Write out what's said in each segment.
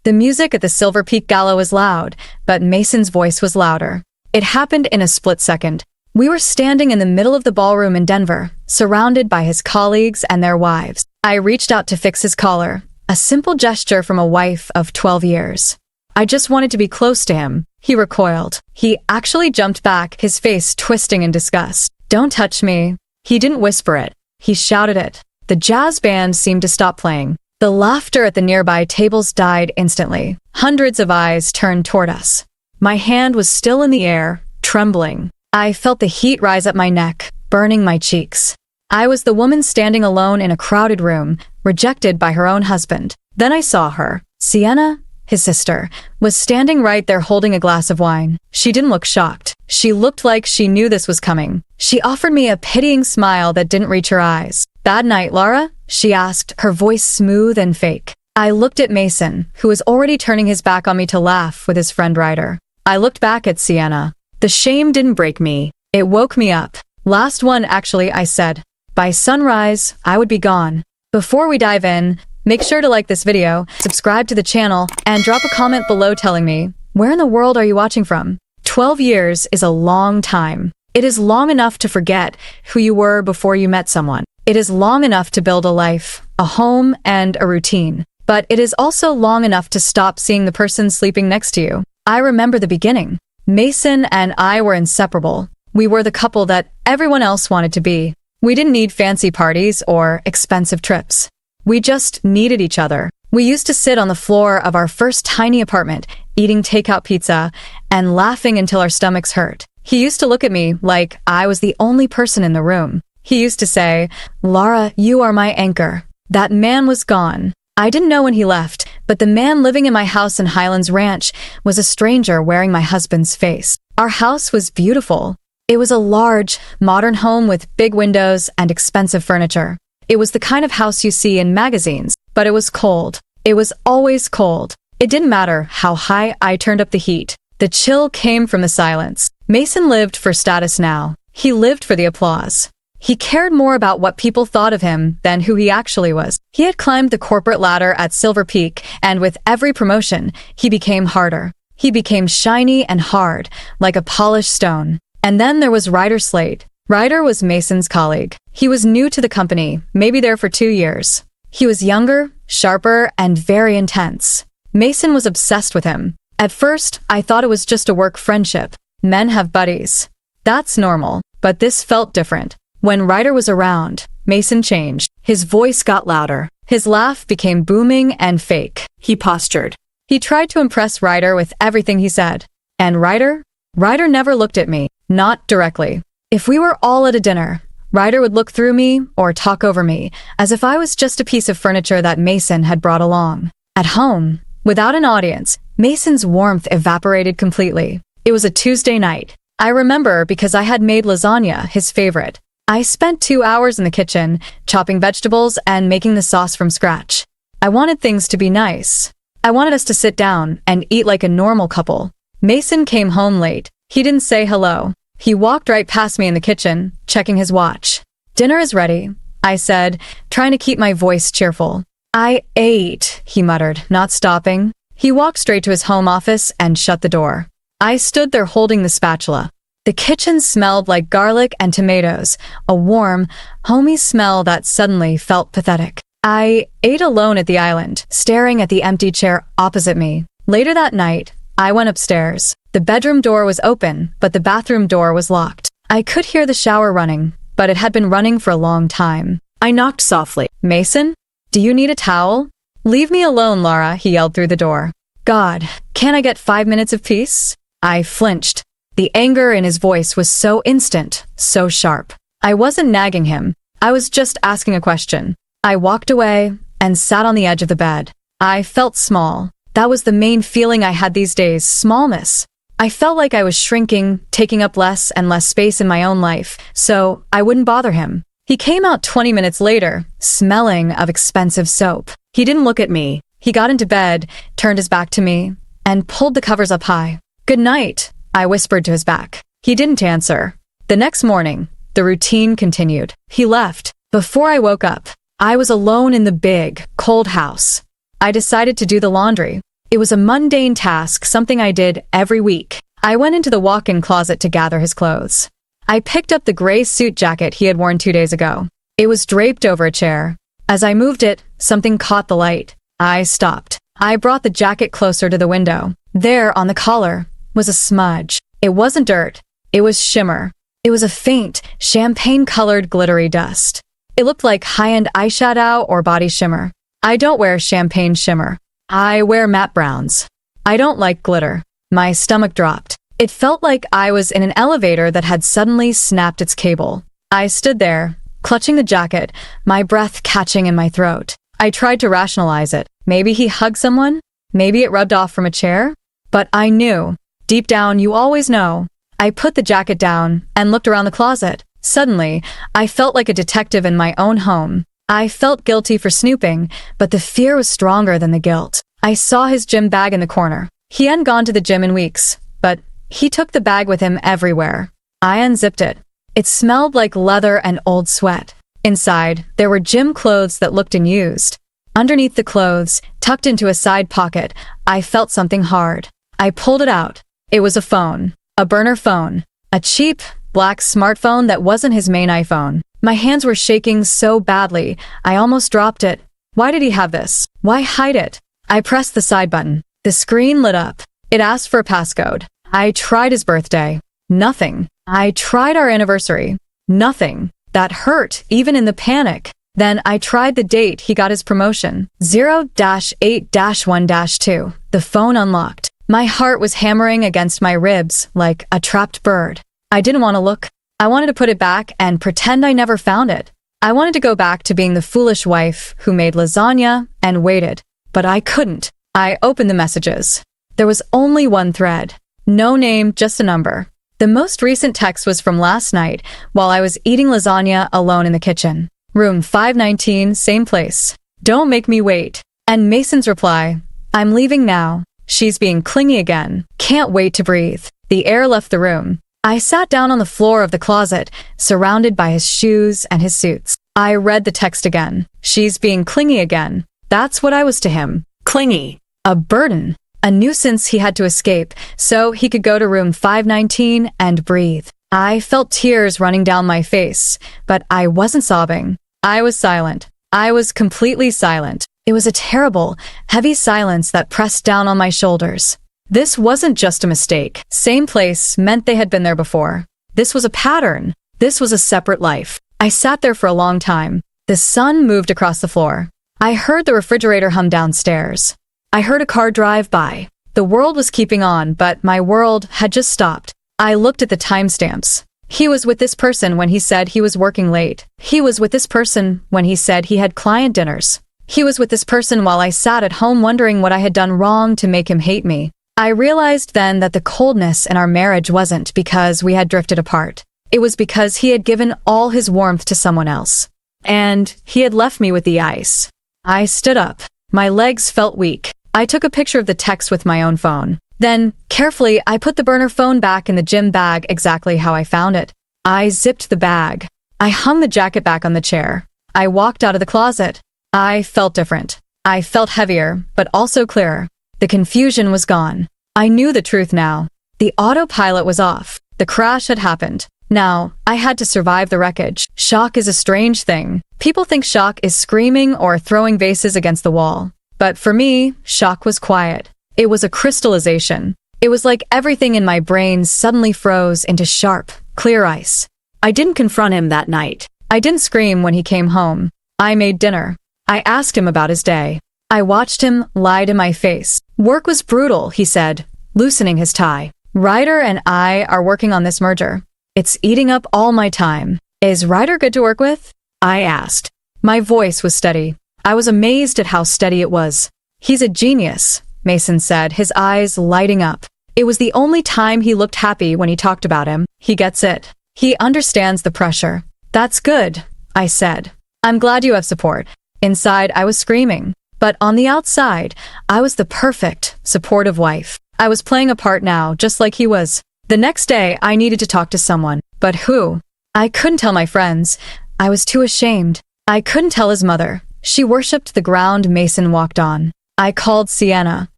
The music at the Silver Peak Gala was loud, but Mason's voice was louder. It happened in a split second. We were standing in the middle of the ballroom in Denver, surrounded by his colleagues and their wives. I reached out to fix his collar, a simple gesture from a wife of 12 years. I just wanted to be close to him. He recoiled. He actually jumped back, his face twisting in disgust. "Don't touch me." He didn't whisper it. He shouted it. The jazz band seemed to stop playing. The laughter at the nearby tables died instantly. Hundreds of eyes turned toward us. My hand was still in the air, trembling. I felt the heat rise up my neck, burning my cheeks. I was the woman standing alone in a crowded room, rejected by her own husband. Then I saw her. Sienna, his sister, was standing right there holding a glass of wine. She didn't look shocked. She looked like she knew this was coming. She offered me a pitying smile that didn't reach her eyes. "Bad night, Lara?" she asked, her voice smooth and fake. I looked at Mason, who was already turning his back on me to laugh with his friend Ryder. I looked back at Sienna. The shame didn't break me. It woke me up. "Last one, actually," I said. By sunrise, I would be gone. Before we dive in, make sure to like this video, subscribe to the channel, and drop a comment below telling me, where in the world are you watching from? 12 years is a long time. It is long enough to forget who you were before you met someone. It is long enough to build a life, a home, and a routine. But it is also long enough to stop seeing the person sleeping next to you. I remember the beginning. Mason and I were inseparable. We were the couple that everyone else wanted to be. We didn't need fancy parties or expensive trips. We just needed each other. We used to sit on the floor of our first tiny apartment, eating takeout pizza and laughing until our stomachs hurt. He used to look at me like I was the only person in the room. He used to say, "Lara, you are my anchor." That man was gone. I didn't know when he left, but the man living in my house in Highlands Ranch was a stranger wearing my husband's face. Our house was beautiful. It was a large, modern home with big windows and expensive furniture. It was the kind of house you see in magazines, but it was cold. It was always cold. It didn't matter how high I turned up the heat. The chill came from the silence. Mason lived for status now. He lived for the applause. He cared more about what people thought of him than who he actually was. He had climbed the corporate ladder at Silver Peak, and with every promotion, he became harder. He became shiny and hard, like a polished stone. And then there was Ryder Slate. Ryder was Mason's colleague. He was new to the company, maybe there for 2 years. He was younger, sharper, and very intense. Mason was obsessed with him. At first, I thought it was just a work friendship. Men have buddies. That's normal, but this felt different. When Ryder was around, Mason changed. His voice got louder. His laugh became booming and fake. He postured. He tried to impress Ryder with everything he said. And Ryder never looked at me, not directly. If we were all at a dinner, Ryder would look through me or talk over me, as if I was just a piece of furniture that Mason had brought along. At home, without an audience, Mason's warmth evaporated completely. It was a Tuesday night. I remember because I had made lasagna, his favorite. I spent 2 hours in the kitchen, chopping vegetables and making the sauce from scratch. I wanted things to be nice. I wanted us to sit down and eat like a normal couple. Mason came home late. He didn't say hello. He walked right past me in the kitchen, checking his watch. "Dinner is ready," I said, trying to keep my voice cheerful. "I ate," he muttered, not stopping. He walked straight to his home office and shut the door. I stood there holding the spatula. The kitchen smelled like garlic and tomatoes, a warm, homey smell that suddenly felt pathetic. I ate alone at the island, staring at the empty chair opposite me. Later that night, I went upstairs. The bedroom door was open, but the bathroom door was locked. I could hear the shower running, but it had been running for a long time. I knocked softly. "Mason? Do you need a towel?" "Leave me alone, Lara," he yelled through the door. "God, can't I get 5 minutes of peace?" I flinched. The anger in his voice was so instant, so sharp. I wasn't nagging him. I was just asking a question. I walked away and sat on the edge of the bed. I felt small. That was the main feeling I had these days, smallness. I felt like I was shrinking, taking up less and less space in my own life, so I wouldn't bother him. He came out 20 minutes later, smelling of expensive soap. He didn't look at me. He got into bed, turned his back to me, and pulled the covers up high. "Good night," I whispered to his back. He didn't answer. The next morning, the routine continued. He left. Before I woke up, I was alone in the big, cold house. I decided to do the laundry. It was a mundane task, something I did every week. I went into the walk-in closet to gather his clothes. I picked up the gray suit jacket he had worn 2 days ago. It was draped over a chair. As I moved it, something caught the light. I stopped. I brought the jacket closer to the window. There, on the collar, was a smudge. It wasn't dirt. It was shimmer. It was a faint, champagne-colored glittery dust. It looked like high-end eyeshadow or body shimmer. I don't wear champagne shimmer. I wear matte browns. I don't like glitter. My stomach dropped. It felt like I was in an elevator that had suddenly snapped its cable. I stood there, clutching the jacket, my breath catching in my throat. I tried to rationalize it. Maybe he hugged someone? Maybe it rubbed off from a chair? But I knew. Deep down, you always know. I put the jacket down and looked around the closet. Suddenly, I felt like a detective in my own home. I felt guilty for snooping, but the fear was stronger than the guilt. I saw his gym bag in the corner. He hadn't gone to the gym in weeks, but he took the bag with him everywhere. I unzipped it. It smelled like leather and old sweat. Inside, there were gym clothes that looked unused. Underneath the clothes, tucked into a side pocket, I felt something hard. I pulled it out. It was a phone. A burner phone. A cheap, black smartphone that wasn't his main iPhone. My hands were shaking so badly, I almost dropped it. Why did he have this? Why hide it? I pressed the side button. The screen lit up. It asked for a passcode. I tried his birthday. Nothing. I tried our anniversary. Nothing. That hurt, even in the panic. Then I tried the date he got his promotion. 0-8-1-2. The phone unlocked. My heart was hammering against my ribs like a trapped bird. I didn't want to look. I wanted to put it back and pretend I never found it. I wanted to go back to being the foolish wife who made lasagna and waited. But I couldn't. I opened the messages. There was only one thread. No name, just a number. The most recent text was from last night while I was eating lasagna alone in the kitchen. Room 519, same place. Don't make me wait. And Mason's reply, I'm leaving now. She's being clingy again. Can't wait to breathe. The air left the room. I sat down on the floor of the closet, surrounded by his shoes and his suits. I read the text again. She's being clingy again. That's what I was to him. Clingy. A burden. A nuisance he had to escape, so he could go to room 519 and breathe. I felt tears running down my face, but I wasn't sobbing. I was silent. I was completely silent. It was a terrible, heavy silence that pressed down on my shoulders. This wasn't just a mistake. Same place meant they had been there before. This was a pattern. This was a separate life. I sat there for a long time. The sun moved across the floor. I heard the refrigerator hum downstairs. I heard a car drive by. The world was keeping on, but my world had just stopped. I looked at the timestamps. He was with this person when he said he was working late. He was with this person when he said he had client dinners. He was with this person while I sat at home wondering what I had done wrong to make him hate me. I realized then that the coldness in our marriage wasn't because we had drifted apart. It was because he had given all his warmth to someone else. And he had left me with the ice. I stood up. My legs felt weak. I took a picture of the text with my own phone. Then, carefully, I put the burner phone back in the gym bag exactly how I found it. I zipped the bag. I hung the jacket back on the chair. I walked out of the closet. I felt different. I felt heavier, but also clearer. The confusion was gone. I knew the truth now. The autopilot was off. The crash had happened. Now, I had to survive the wreckage. Shock is a strange thing. People think shock is screaming or throwing vases against the wall. But for me, shock was quiet. It was a crystallization. It was like everything in my brain suddenly froze into sharp, clear ice. I didn't confront him that night. I didn't scream when he came home. I made dinner. I asked him about his day. I watched him lie to my face. Work was brutal, he said, loosening his tie. Ryder and I are working on this merger. It's eating up all my time. Is Ryder good to work with? I asked. My voice was steady. I was amazed at how steady it was. He's a genius, Mason said, his eyes lighting up. It was the only time he looked happy when he talked about him. He gets it. He understands the pressure. That's good, I said. I'm glad you have support. Inside, I was screaming. But on the outside, I was the perfect, supportive wife. I was playing a part now, just like he was. The next day, I needed to talk to someone. But who? I couldn't tell my friends. I was too ashamed. I couldn't tell his mother. She worshipped the ground Mason walked on. I called Sienna.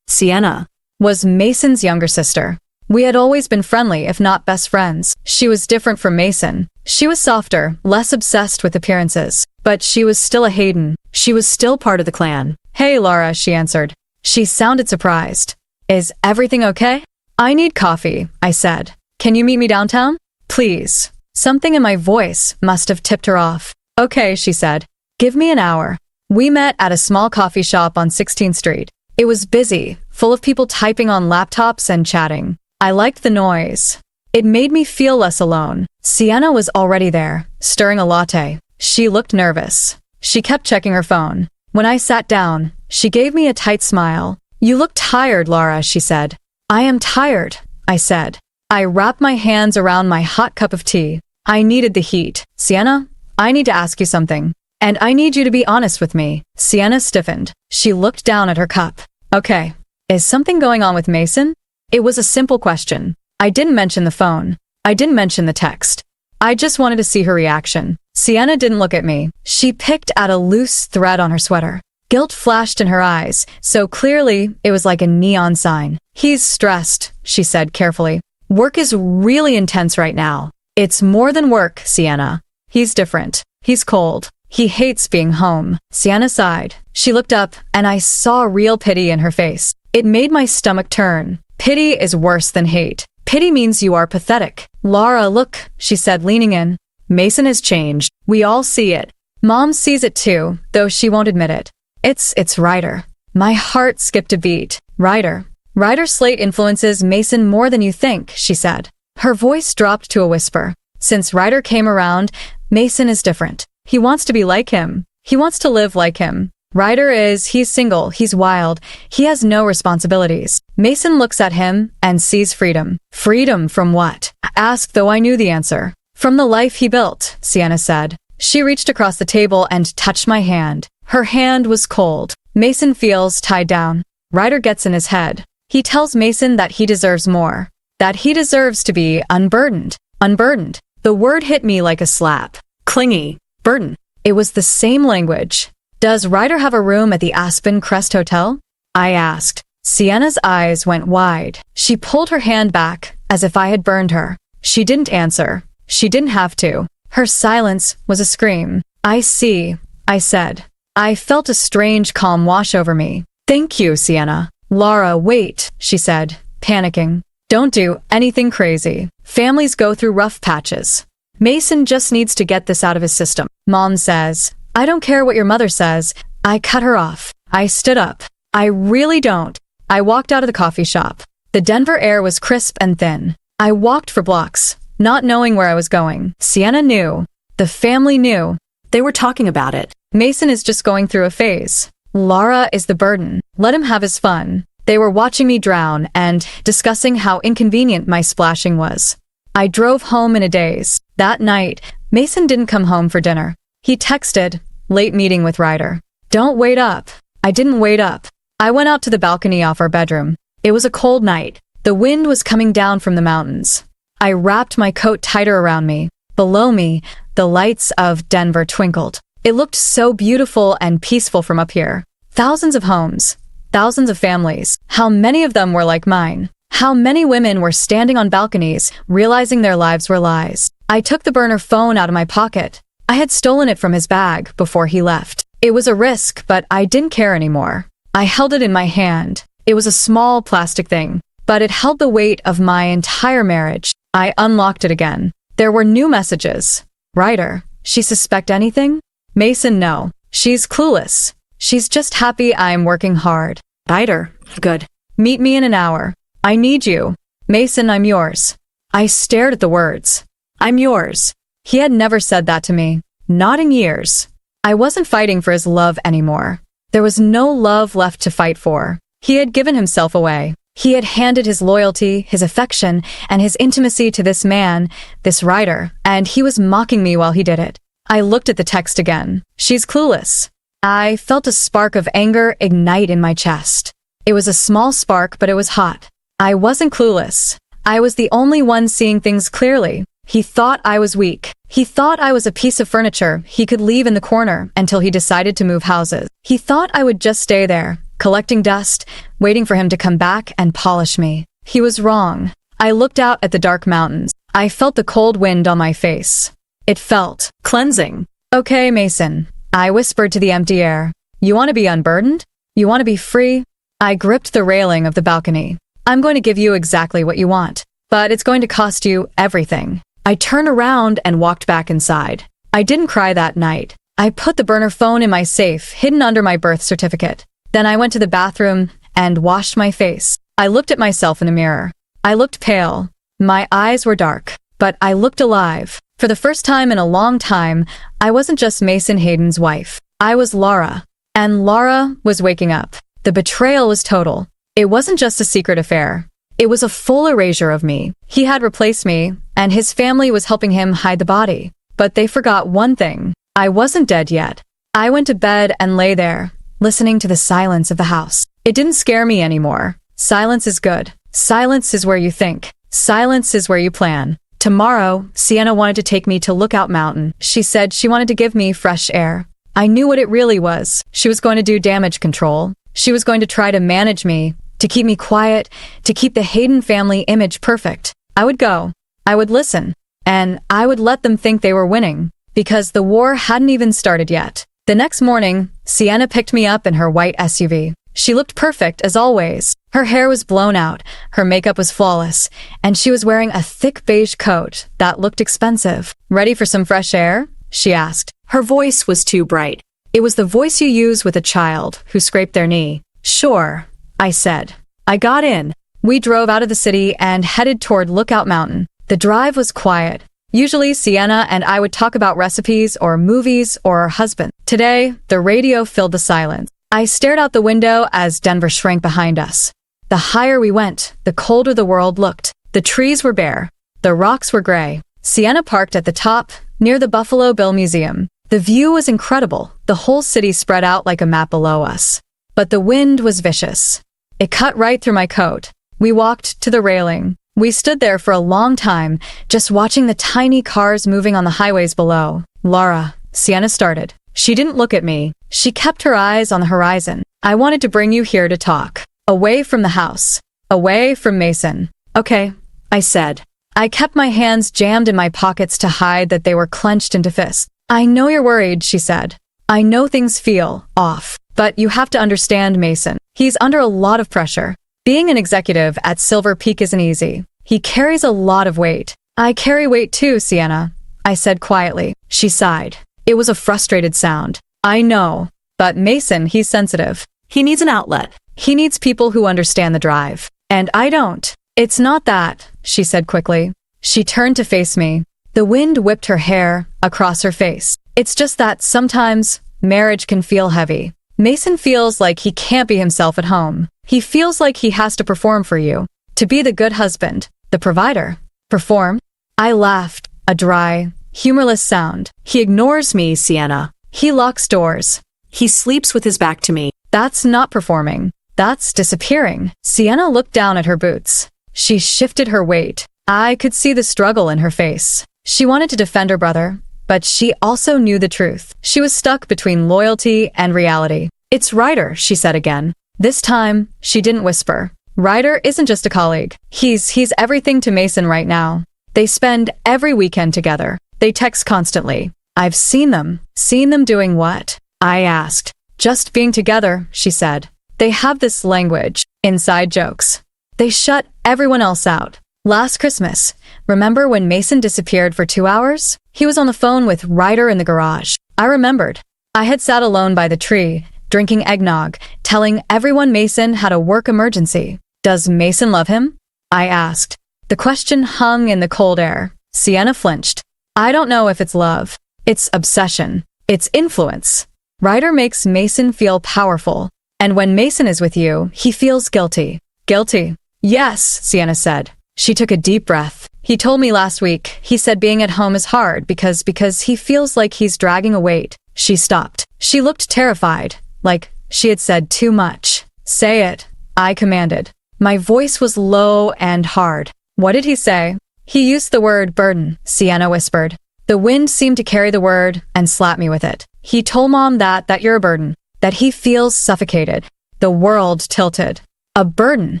Sienna was Mason's younger sister. We had always been friendly, if not best friends. She was different from Mason. She was softer, less obsessed with appearances. But she was still a Hayden. She was still part of the clan. "Hey, Lara," she answered. She sounded surprised. "Is everything okay?" "I need coffee," I said. "Can you meet me downtown?" "Please." Something in my voice must have tipped her off. "Okay," she said. "Give me an hour." We met at a small coffee shop on 16th Street. It was busy, full of people typing on laptops and chatting. I liked the noise. It made me feel less alone. Sienna was already there, stirring a latte. She looked nervous. She kept checking her phone. When I sat down, she gave me a tight smile. "You look tired, Lara," she said. "I am tired," I said. I wrapped my hands around my hot cup of tea. I needed the heat. "Sienna, I need to ask you something. And I need you to be honest with me." Sienna stiffened. She looked down at her cup. "Okay. Is something going on with Mason?" It was a simple question. I didn't mention the phone. I didn't mention the text. I just wanted to see her reaction. Sienna didn't look at me. She picked at a loose thread on her sweater. Guilt flashed in her eyes, so clearly it was like a neon sign. "He's stressed," she said carefully. "Work is really intense right now." "It's more than work, Sienna. He's different. He's cold. He hates being home." Sienna sighed. She looked up, and I saw real pity in her face. It made my stomach turn. Pity is worse than hate. Pity means you are pathetic. "Lara, look," she said, leaning in. "Mason has changed. We all see it. Mom sees it too, though she won't admit it. It's Ryder." My heart skipped a beat. "Ryder. Ryder's slate influences Mason more than you think," she said. Her voice dropped to a whisper. "Since Ryder came around, Mason is different. He wants to be like him. He wants to live like him. He's single, he's wild, he has no responsibilities. Mason looks at him and sees freedom." "Freedom from what?" I asked, though I knew the answer. "From the life he built," Sienna said. She reached across the table and touched my hand. Her hand was cold. "Mason feels tied down. Ryder gets in his head. He tells Mason that he deserves more. That he deserves to be unburdened." Unburdened. The word hit me like a slap. Clingy. Burden. It was the same language. "Does Ryder have a room at the Aspen Crest Hotel?" I asked. Sienna's eyes went wide. She pulled her hand back, as if I had burned her. She didn't answer. She didn't have to. Her silence was a scream. "I see," I said. I felt a strange calm wash over me. "Thank you, Sienna." "Lara, wait," she said, panicking. "Don't do anything crazy. Families go through rough patches. Mason just needs to get this out of his system. Mom says." "I don't care what your mother says." I cut her off. I stood up. "I really don't." I walked out of the coffee shop. The Denver air was crisp and thin. I walked for blocks, not knowing where I was going. Sienna knew. The family knew. They were talking about it. "Mason is just going through a phase. Lara is the burden. Let him have his fun." They were watching me drown and discussing how inconvenient my splashing was. I drove home in a daze. That night, Mason didn't come home for dinner. He texted, "Late meeting with Ryder." "Don't wait up." I didn't wait up. I went out to the balcony off our bedroom. It was a cold night. The wind was coming down from the mountains. I wrapped my coat tighter around me. Below me, the lights of Denver twinkled. It looked so beautiful and peaceful from up here. Thousands of homes. Thousands of families. How many of them were like mine? How many women were standing on balconies, realizing their lives were lies? I took the burner phone out of my pocket. I had stolen it from his bag before he left. It was a risk, but I didn't care anymore. I held it in my hand. It was a small plastic thing, but it held the weight of my entire marriage. I unlocked it again. There were new messages. "Ryder, she suspect anything?" "Mason, no. She's clueless. She's just happy I'm working hard." "Ryder, good. "Meet me in an hour. I need you. Mason, I'm yours." I stared at the words. "I'm yours." He had never said that to me. Not in years. I wasn't fighting for his love anymore. There was no love left to fight for. He had given himself away. He had handed his loyalty, his affection, and his intimacy to this man, this Ryder, and he was mocking me while he did it. I looked at the text again. "She's clueless." I felt a spark of anger ignite in my chest. It was a small spark, but it was hot. I wasn't clueless. I was the only one seeing things clearly. He thought I was weak. He thought I was a piece of furniture he could leave in the corner until he decided to move houses. He thought I would just stay there, collecting dust, waiting for him to come back and polish me. He was wrong. I looked out at the dark mountains. I felt the cold wind on my face. It felt Cleansing. okay, Mason. I whispered to the empty air. You want to be unburdened? You want to be free? I gripped the railing of the balcony. I'm going to give you exactly what you want, but it's going to cost you everything. I turned around and walked back inside. I didn't cry that night. I put the burner phone in my safe, hidden under my birth certificate. Then I went to the bathroom and washed my face. I looked at myself in a mirror. I looked pale. My eyes were dark, but I looked alive. For the first time in a long time, I wasn't just Mason Hayden's wife. I was Lara. And Lara was waking up. The betrayal was total. It wasn't just a secret affair. It was a full erasure of me. He had replaced me, and his family was helping him hide the body. But they forgot one thing. I wasn't dead yet. I went to bed and lay there, listening to the silence of the house. It didn't scare me anymore. Silence is good. Silence is where you think. Silence is where you plan. Tomorrow, Sienna wanted to take me to Lookout Mountain. She said she wanted to give me fresh air. I knew what it really was. She was going to do damage control. She was going to try to manage me, to keep me quiet, to keep the Hayden family image perfect. I would go. I would listen. And I would let them think they were winning, because the war hadn't even started yet. The next morning, Sienna picked me up in her white SUV. She looked perfect, as always. Her hair was blown out, her makeup was flawless, and she was wearing a thick beige coat that looked expensive. Ready for some fresh air? She asked. Her voice was too bright. It was the voice you use with a child who scraped their knee. Sure, I said. I got in. We drove out of the city and headed toward Lookout Mountain. The drive was quiet. Usually Sienna and I would talk about recipes or movies or our husband. Today, the radio filled the silence. I stared out the window as Denver shrank behind us. The higher we went, the colder the world looked. The trees were bare. The rocks were gray. Sienna parked at the top, near the Buffalo Bill Museum. The view was incredible. The whole city spread out like a map below us. But the wind was vicious. It cut right through my coat. We walked to the railing. We stood there for a long time, just watching the tiny cars moving on the highways below. Lara, Sienna started. She didn't look at me. She kept her eyes on the horizon. I wanted to bring you here to talk. Away from the house. Away from Mason. Okay, I said. I kept my hands jammed in my pockets to hide that they were clenched into fists. I know you're worried, she said. I know things feel off. But you have to understand Mason. He's under a lot of pressure. Being an executive at Silver Peak isn't easy. He carries a lot of weight. I carry weight too, Sienna, I said quietly. She sighed. It was a frustrated sound. I know. But Mason, he's sensitive. He needs an outlet. He needs people who understand the drive. And I don't. It's not that, she said quickly. She turned to face me. The wind whipped her hair across her face. It's just that sometimes marriage can feel heavy. Mason feels like he can't be himself at home. He feels like he has to perform for you. To be the good husband, the provider. Perform? I laughed, a dry, humorless sound. He ignores me, Sienna. He locks doors. He sleeps with his back to me. That's not performing. That's disappearing. Sienna looked down at her boots. She shifted her weight. I could see the struggle in her face. She wanted to defend her brother, but she also knew the truth. She was stuck between loyalty and reality. It's Ryder, she said again. This time, she didn't whisper. Ryder isn't just a colleague. He's everything to Mason right now. They spend every weekend together. They text constantly. I've seen them. Seen them doing what? I asked. Just being together, she said. They have this language, inside jokes. They shut everyone else out. Last Christmas, remember when Mason disappeared for 2 hours? He was on the phone with Ryder in the garage. I remembered. I had sat alone by the tree, drinking eggnog, telling everyone Mason had a work emergency. Does Mason love him? I asked. The question hung in the cold air. Sienna flinched. I don't know if it's love. It's obsession. It's influence. Ryder makes Mason feel powerful. And when Mason is with you, he feels guilty. Guilty. Yes, Sienna said. She took a deep breath. He told me last week, he said being at home is hard because he feels like he's dragging a weight. She stopped. She looked terrified, like she had said too much. Say it, I commanded. My voice was low and hard. What did he say? He used the word burden, Sienna whispered. The wind seemed to carry the word and slap me with it. He told Mom that you're a burden, that he feels suffocated. The world tilted. A burden.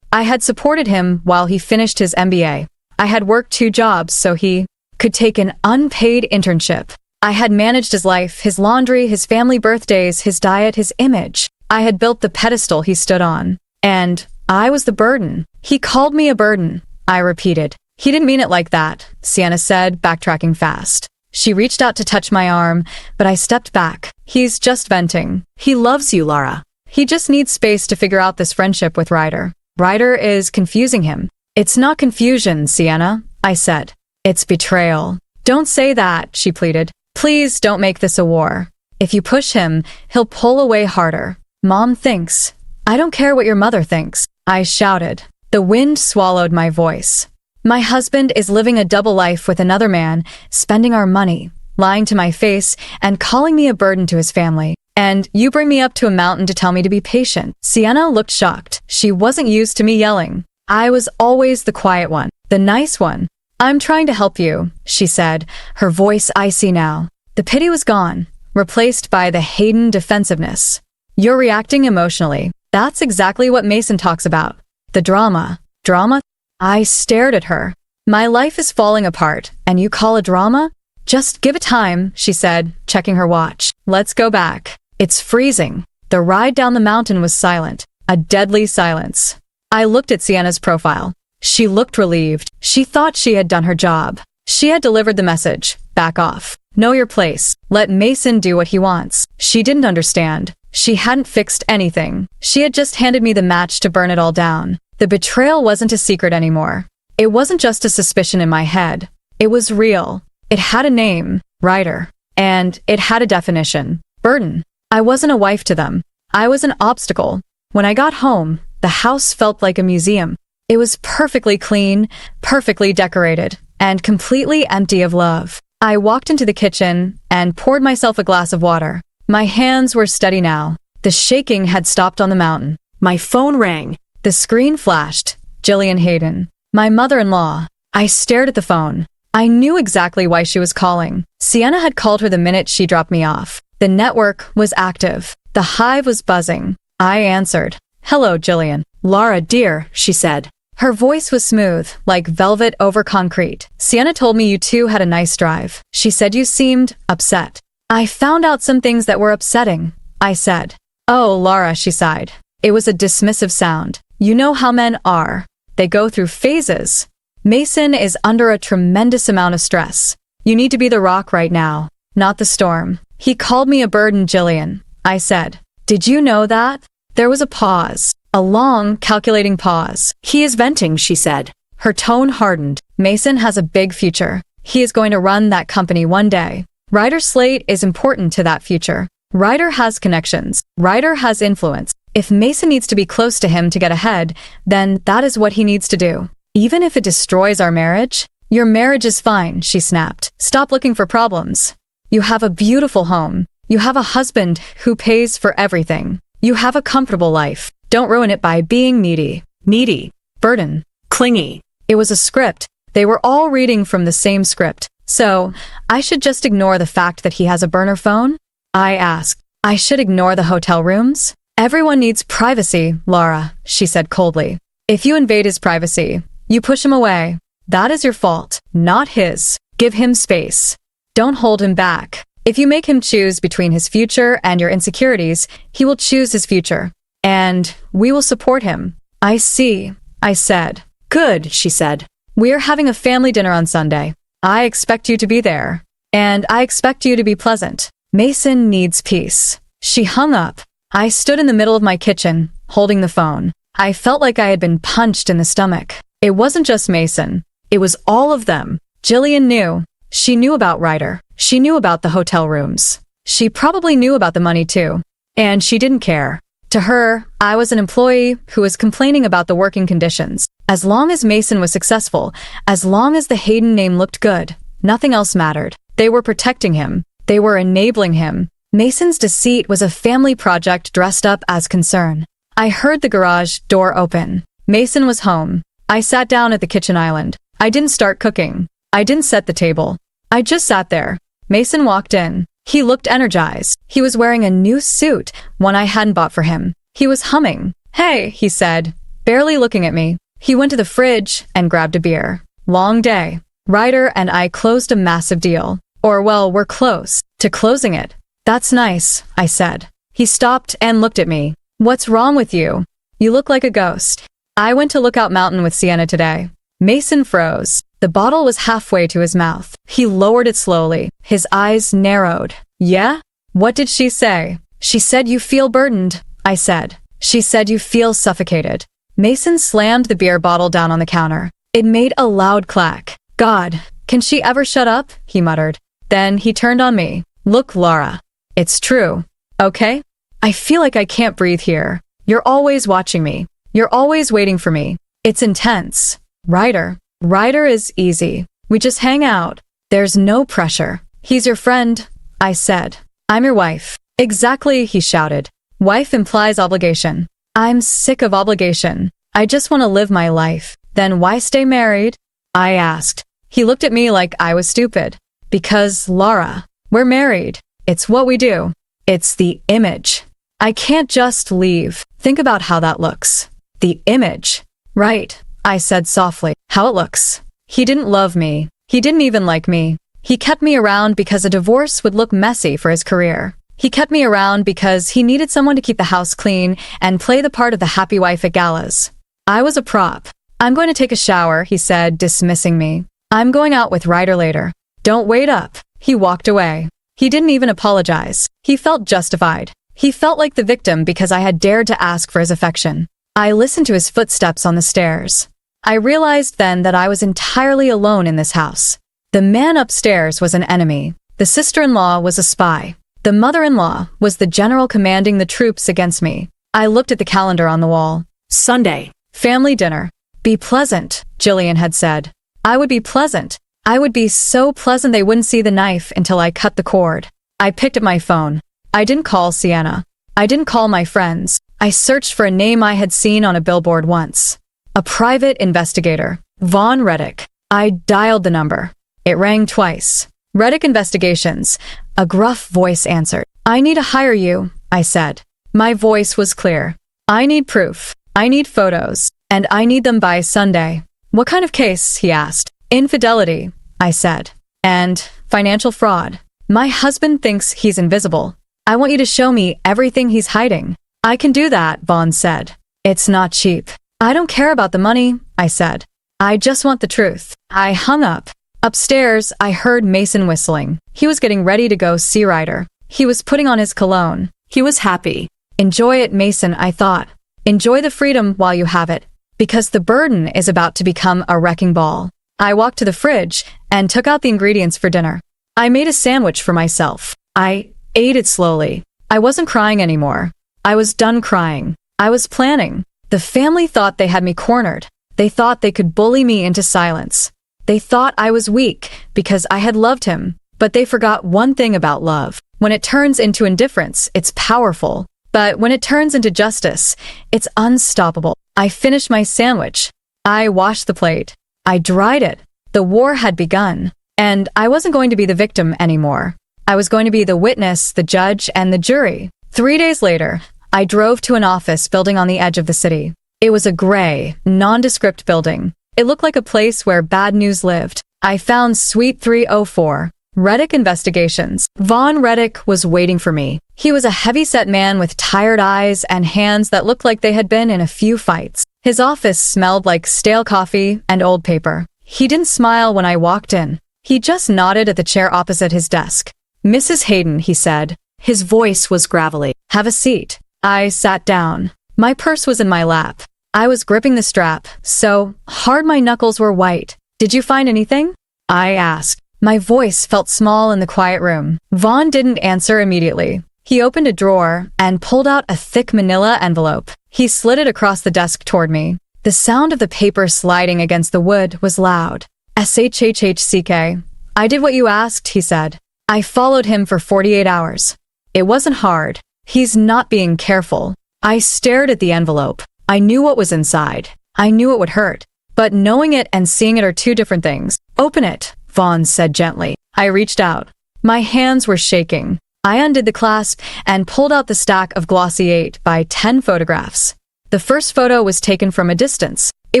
I had supported him while he finished his MBA. I had worked 2 jobs so he could take an unpaid internship. I had managed his life, his laundry, his family birthdays, his diet, his image. I had built the pedestal he stood on. And I was the burden. He called me a burden, I repeated. He didn't mean it like that, Sienna said, backtracking fast. She reached out to touch my arm, but I stepped back. He's just venting. He loves you, Lara. He just needs space to figure out this friendship with Ryder. Ryder is confusing him. It's not confusion, Sienna, I said. It's betrayal. Don't say that, she pleaded. Please don't make this a war. If you push him, he'll pull away harder. Mom thinks. I don't care what your mother thinks, I shouted. The wind swallowed my voice. My husband is living a double life with another man, spending our money, lying to my face, and calling me a burden to his family. And you bring me up to a mountain to tell me to be patient. Sienna looked shocked. She wasn't used to me yelling. I was always the quiet one, the nice one. I'm trying to help you, she said, her voice icy now. The pity was gone, replaced by the Hayden defensiveness. You're reacting emotionally. That's exactly what Mason talks about. The drama. Drama? I stared at her. My life is falling apart, and you call it drama? Just give it time, she said, checking her watch. Let's go back. It's freezing. The ride down the mountain was silent. A deadly silence. I looked at Sienna's profile. She looked relieved. She thought she had done her job. She had delivered the message. Back off. Know your place. Let Mason do what he wants. She didn't understand. She hadn't fixed anything. She had just handed me the match to burn it all down. The betrayal wasn't a secret anymore. It wasn't just a suspicion in my head. It was real. It had a name, Ryder. And it had a definition, burden. I wasn't a wife to them. I was an obstacle. When I got home, the house felt like a museum. It was perfectly clean, perfectly decorated, and completely empty of love. I walked into the kitchen and poured myself a glass of water. My hands were steady now. The shaking had stopped on the mountain. My phone rang. The screen flashed. Jillian Hayden. My mother-in-law. I stared at the phone. I knew exactly why she was calling. Sienna had called her the minute she dropped me off. The network was active. The hive was buzzing. I answered. Hello, Jillian. Lara, dear, she said. Her voice was smooth, like velvet over concrete. Sienna told me you two had a nice drive. She said you seemed upset. I found out some things that were upsetting, I said. Oh, Lara, she sighed. It was a dismissive sound. You know how men are. They go through phases. Mason is under a tremendous amount of stress. You need to be the rock right now, not the storm. He called me a burden, Jillian, I said. Did you know that? There was a pause. A long, calculating pause. He is venting, she said. Her tone hardened. Mason has a big future. He is going to run that company one day. Ryder's slate is important to that future. Ryder has connections. Ryder has influence. If Mason needs to be close to him to get ahead, then that is what he needs to do. Even if it destroys our marriage? Your marriage is fine, she snapped. Stop looking for problems. You have a beautiful home. You have a husband who pays for everything. You have a comfortable life. Don't ruin it by being needy. Needy. Burden. Clingy. It was a script. They were all reading from the same script. So, I should just ignore the fact that he has a burner phone? I asked. I should ignore the hotel rooms? Everyone needs privacy, Lara, she said coldly. If you invade his privacy, you push him away. That is your fault, not his. Give him space. Don't hold him back. If you make him choose between his future and your insecurities, he will choose his future. And we will support him. I see, I said. Good, she said. We're having a family dinner on Sunday. I expect you to be there. And I expect you to be pleasant. Mason needs peace. She hung up. I stood in the middle of my kitchen, holding the phone. I felt like I had been punched in the stomach. It wasn't just Mason. It was all of them. Jillian knew. She knew about Ryder. She knew about the hotel rooms. She probably knew about the money too. And she didn't care. To her, I was an employee who was complaining about the working conditions. As long as Mason was successful, as long as the Hayden name looked good, nothing else mattered. They were protecting him. They were enabling him. Mason's deceit was a family project dressed up as concern. I heard the garage door open. Mason was home. I sat down at the kitchen island. I didn't start cooking. I didn't set the table. I just sat there. Mason walked in. He looked energized. He was wearing a new suit, one I hadn't bought for him. He was humming. "Hey," he said, barely looking at me. He went to the fridge and grabbed a beer. Long day. Ryder and I closed a massive deal. Or, well, we're close to closing it. "That's nice," I said. He stopped and looked at me. "What's wrong with you? You look like a ghost." "I went to Lookout Mountain with Sienna today." Mason froze. The bottle was halfway to his mouth. He lowered it slowly. His eyes narrowed. "Yeah? What did she say?" "She said you feel burdened," I said. "She said you feel suffocated." Mason slammed the beer bottle down on the counter. It made a loud clack. "God, can she ever shut up?" he muttered. Then he turned on me. "Look, Lara. It's true. Okay? I feel like I can't breathe here. You're always watching me. You're always waiting for me. It's intense. Ryder is easy. We just hang out. There's no pressure. He's your friend," I said. "I'm your wife." "Exactly," he shouted. "Wife implies obligation. I'm sick of obligation. I just want to live my life." "Then why stay married?" I asked. He looked at me like I was stupid. "Because, Lara, we're married. It's what we do. It's the image. I can't just leave. Think about how that looks." "The image." "Right," I said softly. "How it looks." He didn't love me. He didn't even like me. He kept me around because a divorce would look messy for his career. He kept me around because he needed someone to keep the house clean and play the part of the happy wife at galas. I was a prop. "I'm going to take a shower," he said, dismissing me. "I'm going out with Ryder later." "Don't wait up." He walked away. He didn't even apologize. He felt justified. He felt like the victim because I had dared to ask for his affection. I listened to his footsteps on the stairs. I realized then that I was entirely alone in this house. The man upstairs was an enemy. The sister-in-law was a spy. The mother-in-law was the general commanding the troops against me. I looked at the calendar on the wall. Sunday. Family dinner. "Be pleasant," Jillian had said. I would be pleasant. I would be so pleasant they wouldn't see the knife until I cut the cord. I picked up my phone. I didn't call Sienna. I didn't call my friends. I searched for a name I had seen on a billboard once. A private investigator. Vaughn Reddick. I dialed the number. It rang twice. "Reddick Investigations." A gruff voice answered. "I need to hire you," I said. My voice was clear. "I need proof. I need photos. And I need them by Sunday." "What kind of case?" he asked. "Infidelity," I said. "And financial fraud. My husband thinks he's invisible. I want you to show me everything he's hiding." "I can do that," Vaughn said. "It's not cheap." "I don't care about the money," I said. "I just want the truth." I hung up. Upstairs, I heard Mason whistling. He was getting ready to go see Ryder. He was putting on his cologne. He was happy. "Enjoy it, Mason," I thought. "Enjoy the freedom while you have it, because the burden is about to become a wrecking ball." I walked to the fridge and took out the ingredients for dinner. I made a sandwich for myself. I ate it slowly. I wasn't crying anymore. I was done crying. I was planning. The family thought they had me cornered. They thought they could bully me into silence. They thought I was weak because I had loved him. But they forgot one thing about love. When it turns into indifference, it's powerful. But when it turns into justice, it's unstoppable. I finished my sandwich. I washed the plate. I dried it. The war had begun. And I wasn't going to be the victim anymore. I was going to be the witness, the judge, and the jury. 3 days later, I drove to an office building on the edge of the city. It was a gray, nondescript building. It looked like a place where bad news lived. I found Suite 304. Reddick Investigations. Vaughn Reddick was waiting for me. He was a heavy-set man with tired eyes and hands that looked like they had been in a few fights. His office smelled like stale coffee and old paper. He didn't smile when I walked in. He just nodded at the chair opposite his desk. "Mrs. Hayden," he said. His voice was gravelly. "Have a seat." I sat down. My purse was in my lap. I was gripping the strap, so hard my knuckles were white. "Did you find anything?" I asked. My voice felt small in the quiet room. Vaughn didn't answer immediately. He opened a drawer and pulled out a thick manila envelope. He slid it across the desk toward me. The sound of the paper sliding against the wood was loud. "SHHHCK. I did what you asked," he said. I followed him for 48 hours. It wasn't hard. He's not being careful. I stared at the envelope. I knew what was inside. I knew it would hurt. But knowing it and seeing it are two different things. "Open it," Vaughn said gently. I reached out. My hands were shaking. I undid the clasp and pulled out the stack of glossy 8 by 10 photographs. The first photo was taken from a distance. It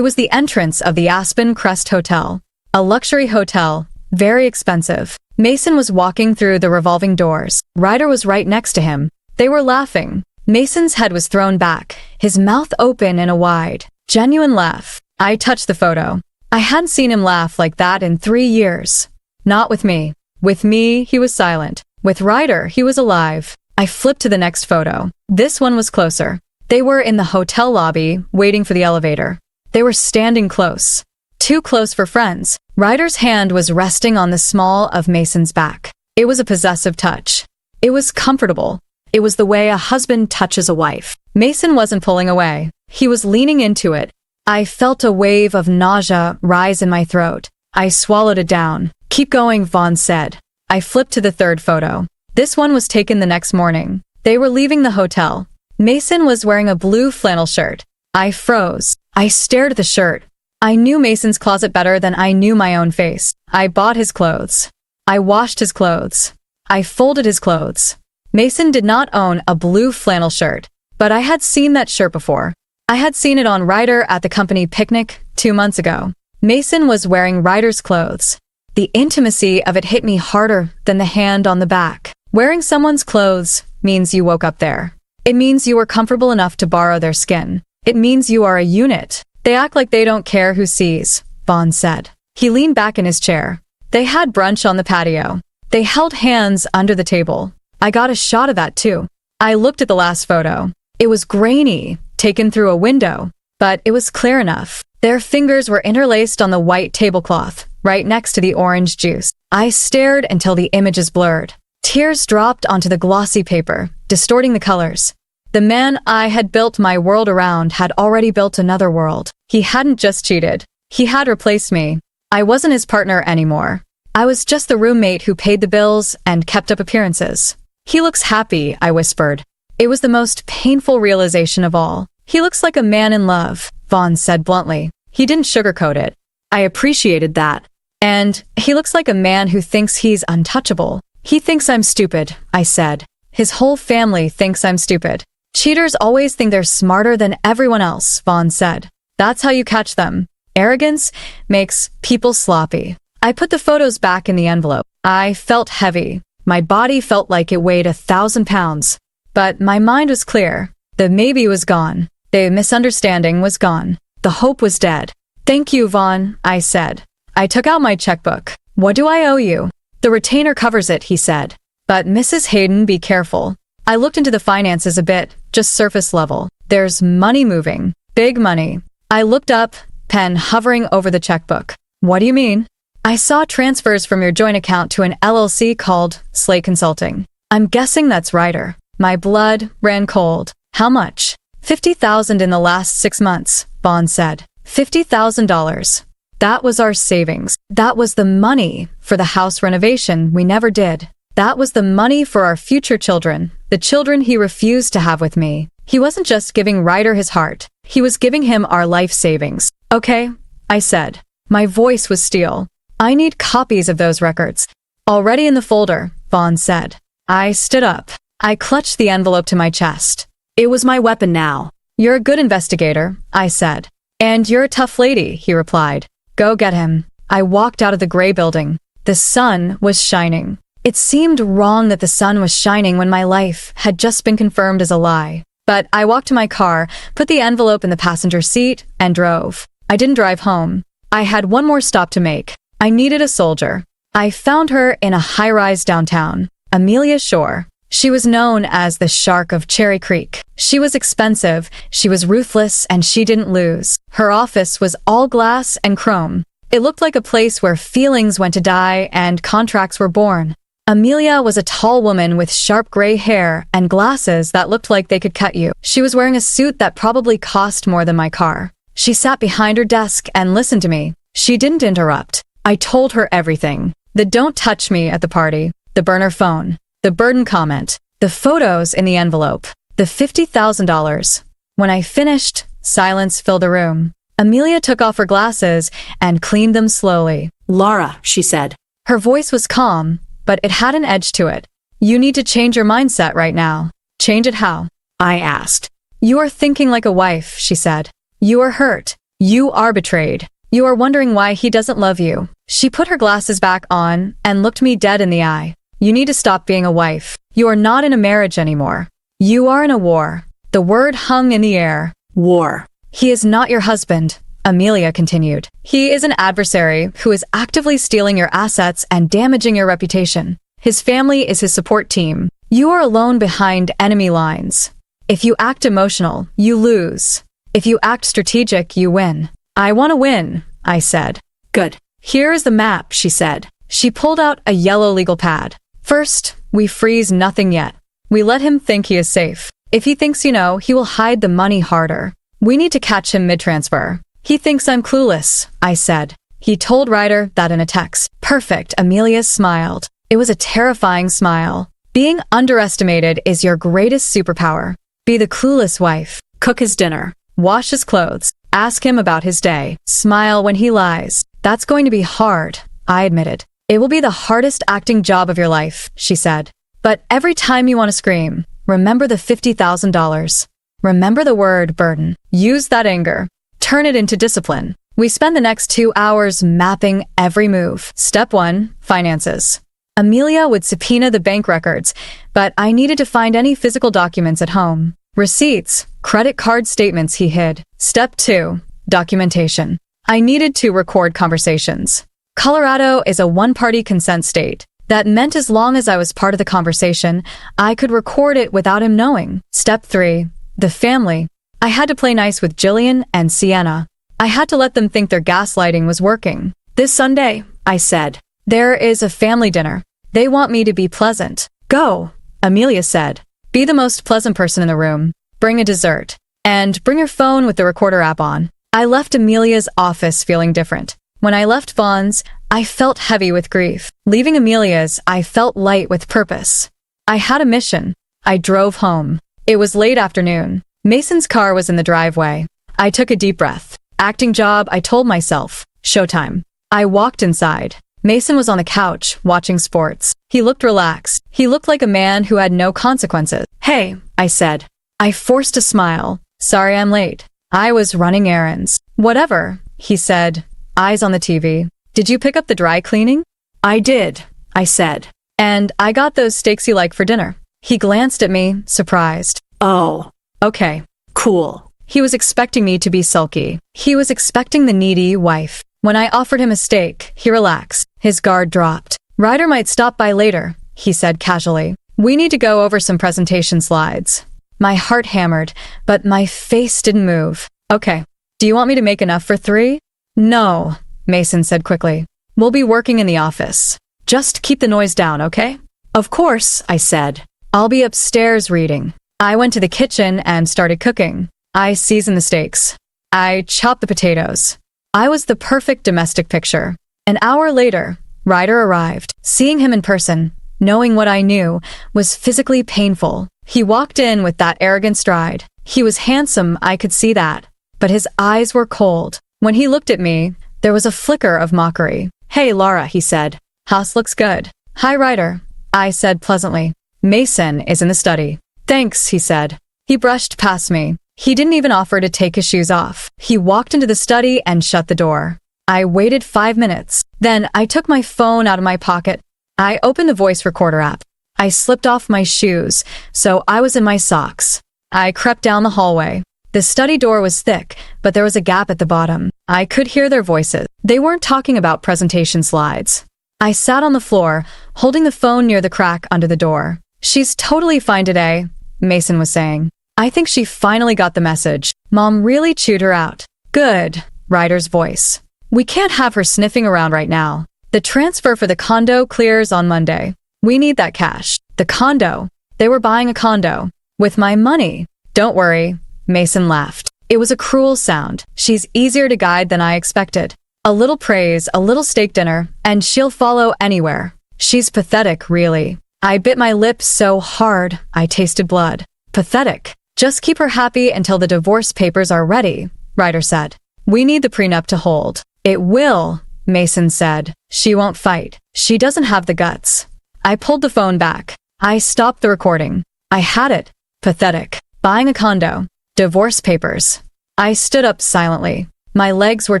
was the entrance of the Aspen Crest Hotel, a luxury hotel, very expensive. Mason was walking through the revolving doors. Ryder was right next to him. They were laughing. Mason's head was thrown back, his mouth open in a wide, genuine laugh. I touched the photo. I hadn't seen him laugh like that in 3 years. Not with me. With me, he was silent. With Ryder, he was alive. I flipped to the next photo. This one was closer. They were in the hotel lobby, waiting for the elevator. They were standing close. Too close for friends. Ryder's hand was resting on the small of Mason's back. It was a possessive touch. It was comfortable. It was the way a husband touches a wife. Mason wasn't pulling away. He was leaning into it. I felt a wave of nausea rise in my throat. I swallowed it down. Keep going, Vaughn said. I flipped to the third photo. This one was taken the next morning. They were leaving the hotel. Mason was wearing a blue flannel shirt. I froze. I stared at the shirt. I knew Mason's closet better than I knew my own face. I bought his clothes. I washed his clothes. I folded his clothes. Mason did not own a blue flannel shirt, but I had seen that shirt before. I had seen it on Ryder at the company picnic 2 months ago. Mason was wearing Ryder's clothes. The intimacy of it hit me harder than the hand on the back. Wearing someone's clothes means you woke up there. It means you were comfortable enough to borrow their skin. It means you are a unit. They act like they don't care who sees, Vaughn said. He leaned back in his chair. They had brunch on the patio. They held hands under the table. I got a shot of that too. I looked at the last photo. It was grainy, taken through a window, but it was clear enough. Their fingers were interlaced on the white tablecloth, right next to the orange juice. I stared until the images blurred. Tears dropped onto the glossy paper, distorting the colors. The man I had built my world around had already built another world. He hadn't just cheated. He had replaced me. I wasn't his partner anymore. I was just the roommate who paid the bills and kept up appearances. He looks happy, I whispered. It was the most painful realization of all. He looks like a man in love, Vaughn said bluntly. He didn't sugarcoat it. I appreciated that. And he looks like a man who thinks he's untouchable. He thinks I'm stupid, I said. His whole family thinks I'm stupid. Cheaters always think they're smarter than everyone else, Vaughn said. That's how you catch them. Arrogance makes people sloppy. I put the photos back in the envelope. I felt heavy. My body felt like it weighed 1,000 pounds. But my mind was clear. The maybe was gone. The misunderstanding was gone. The hope was dead. Thank you, Vaughn, I said. I took out my checkbook. What do I owe you? The retainer covers it, he said. But Mrs. Hayden, be careful. I looked into the finances a bit, just surface level. There's money moving. Big money. I looked up, pen hovering over the checkbook. What do you mean? I saw transfers from your joint account to an LLC called Slay Consulting. I'm guessing that's Ryder. My blood ran cold. How much? $50,000 in the last 6 months, Vaughn said. $50,000. That was our savings. That was the money for the house renovation we never did. That was the money for our future children, the children he refused to have with me. He wasn't just giving Ryder his heart. He was giving him our life savings. Okay, I said. My voice was steel. I need copies of those records. Already in the folder, Vaughn said. I stood up. I clutched the envelope to my chest. It was my weapon now. You're a good investigator, I said. And you're a tough lady, he replied. Go get him. I walked out of the gray building. The sun was shining. It seemed wrong that the sun was shining when my life had just been confirmed as a lie. But I walked to my car, put the envelope in the passenger seat, and drove. I didn't drive home. I had one more stop to make. I needed a soldier. I found her in a high-rise downtown, Amelia Shore. She was known as the Shark of Cherry Creek. She was expensive, she was ruthless, and she didn't lose. Her office was all glass and chrome. It looked like a place where feelings went to die and contracts were born. Amelia was a tall woman with sharp gray hair and glasses that looked like they could cut you. She was wearing a suit that probably cost more than my car. She sat behind her desk and listened to me. She didn't interrupt. I told her everything. The don't touch me at the party, the burner phone, the burden comment, the photos in the envelope, the $50,000. When I finished, silence filled the room. Amelia took off her glasses and cleaned them slowly. Lara, she said. Her voice was calm, but it had an edge to it. You need to change your mindset right now. Change it how? I asked. You are thinking like a wife, she said. You are hurt. You are betrayed. You are wondering why he doesn't love you. She put her glasses back on and looked me dead in the eye. You need to stop being a wife. You are not in a marriage anymore. You are in a war. The word hung in the air. War. He is not your husband, Amelia continued. He is an adversary who is actively stealing your assets and damaging your reputation. His family is his support team. You are alone behind enemy lines. If you act emotional, you lose. If you act strategic, you win. I want to win, I said. Good. Here is the map, she said. She pulled out a yellow legal pad. First, we freeze nothing yet. We let him think he is safe. If he thinks you know, he will hide the money harder. We need to catch him mid-transfer. He thinks I'm clueless, I said. He told Ryder that in a text. Perfect, Amelia smiled. It was a terrifying smile. Being underestimated is your greatest superpower. Be the clueless wife. Cook his dinner. Wash his clothes. Ask him about his day. Smile when he lies. That's going to be hard, I admitted. It will be the hardest acting job of your life, she said. But every time you want to scream, remember the $50,000. Remember the word burden. Use that anger. Turn it into discipline. We spend the next 2 hours mapping every move. Step 1, finances. Amelia would subpoena the bank records, but I needed to find any physical documents at home. Receipts, credit card statements he hid. Step 2, documentation. I needed to record conversations. Colorado is a one-party consent state. That meant as long as I was part of the conversation, I could record it without him knowing. Step 3, the family. I had to play nice with Jillian and Sienna. I had to let them think their gaslighting was working. This Sunday, I said, there is a family dinner. They want me to be pleasant. Go, Amelia said. Be the most pleasant person in the room. Bring a dessert. And bring your phone with the recorder app on. I left Amelia's office feeling different. When I left Vaughn's, I felt heavy with grief. Leaving Amelia's, I felt light with purpose. I had a mission. I drove home. It was late afternoon. Mason's car was in the driveway. I took a deep breath. Acting job, I told myself. Showtime. I walked inside. Mason was on the couch, watching sports. He looked relaxed. He looked like a man who had no consequences. Hey, I said. I forced a smile. Sorry I'm late. I was running errands. Whatever, he said, eyes on the TV. Did you pick up the dry cleaning? I did, I said. And I got those steaks you like for dinner. He glanced at me, surprised. Oh. Okay. Cool. He was expecting me to be sulky. He was expecting the needy wife. When I offered him a steak, he relaxed. His guard dropped. Ryder might stop by later, he said casually. We need to go over some presentation slides. My heart hammered, but my face didn't move. Okay. Do you want me to make enough for 3? No, Mason said quickly. We'll be working in the office. Just keep the noise down, okay? Of course, I said. I'll be upstairs reading. I went to the kitchen and started cooking. I seasoned the steaks. I chopped the potatoes. I was the perfect domestic picture. An hour later, Ryder arrived. Seeing him in person, knowing what I knew, was physically painful. He walked in with that arrogant stride. He was handsome, I could see that. But his eyes were cold. When he looked at me, there was a flicker of mockery. Hey, Lara, he said. House looks good. Hi, Ryder, I said pleasantly. Mason is in the study. Thanks, he said. He brushed past me. He didn't even offer to take his shoes off. He walked into the study and shut the door. I waited 5 minutes. Then I took my phone out of my pocket. I opened the voice recorder app. I slipped off my shoes, so I was in my socks. I crept down the hallway. The study door was thick, but there was a gap at the bottom. I could hear their voices. They weren't talking about presentation slides. I sat on the floor, holding the phone near the crack under the door. She's totally fine today, Mason was saying. I think she finally got the message. Mom really chewed her out. Good, Ryder's voice. We can't have her sniffing around right now. The transfer for the condo clears on Monday. We need that cash. The condo. They were buying a condo. With my money. Don't worry, Mason laughed. It was a cruel sound. She's easier to guide than I expected. A little praise, a little steak dinner, and she'll follow anywhere. She's pathetic, really. I bit my lip so hard, I tasted blood. Pathetic. Just keep her happy until the divorce papers are ready, Ryder said. We need the prenup to hold. It will, Mason said. She won't fight. She doesn't have the guts. I pulled the phone back. I stopped the recording. I had it. Pathetic. Buying a condo. Divorce papers. I stood up silently. My legs were